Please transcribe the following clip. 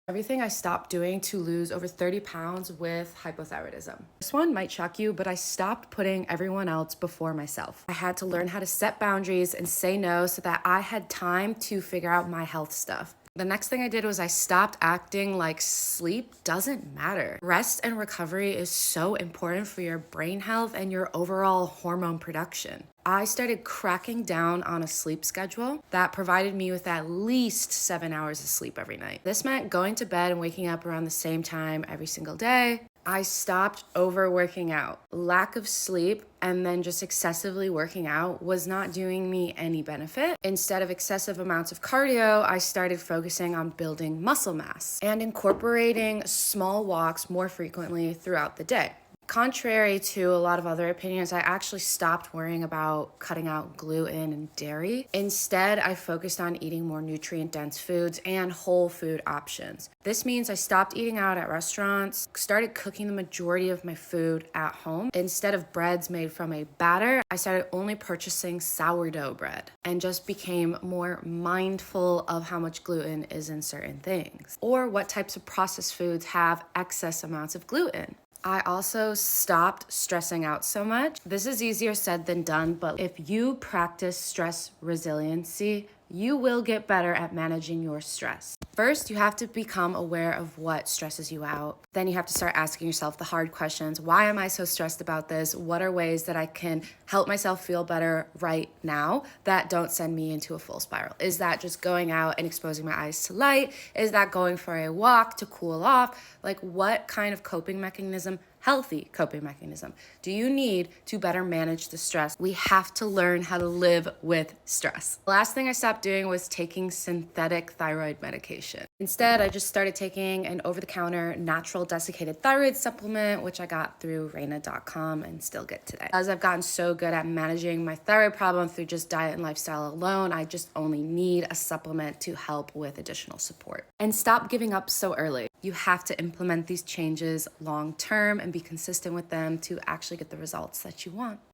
Everything I stopped doing to lose over 30 pounds with hypothyroidism. This one might shock you, but I stopped putting everyone else before myself. I had to learn how to set boundaries and say no so that I had time to figure out my health stuff. The next thing I did was I stopped acting like sleep doesn't matter. Rest and recovery is so important for your brain health and your overall hormone production. I started cracking down on a sleep schedule that provided me with at least 7 hours of sleep every night. This meant going to bed and waking up around the same time every single day. I stopped overworking out. Lack of sleep and then just excessively working out was not doing me any benefit. Instead of excessive amounts of cardio, I started focusing on building muscle mass and incorporating small walks more frequently throughout the day. Contrary to a lot of other opinions, I actually stopped worrying about cutting out gluten and dairy. Instead, I focused on eating more nutrient-dense foods and whole food options. This means I stopped eating out at restaurants, started cooking the majority of my food at home. Instead of breads made from a batter, I started only purchasing sourdough bread and just became more mindful of how much gluten is in certain things or what types of processed foods have excess amounts of gluten. I also stopped stressing out so much. This is easier said than done, but if you practice stress resiliency, you will get better at managing your stress. First, you have to become aware of what stresses you out. Then you have to start asking yourself the hard questions. Why am I so stressed about this? What are ways that I can help myself feel better right now that don't send me into a full spiral? Is that just going out and exposing my eyes to light? Is that going for a walk to cool off? Like, what kind of coping mechanism, healthy coping mechanism, do you need to better manage the stress? We have to learn how to live with stress. The last thing I stopped doing was taking synthetic thyroid medication. Instead, I just started taking an over-the-counter natural desiccated thyroid supplement, which I got through Reina.com and still get today. As I've gotten so good at managing my thyroid problem through just diet and lifestyle alone, I just only need a supplement to help with additional support. And stop giving up so early. You have to implement these changes long term and be consistent with them to actually get the results that you want.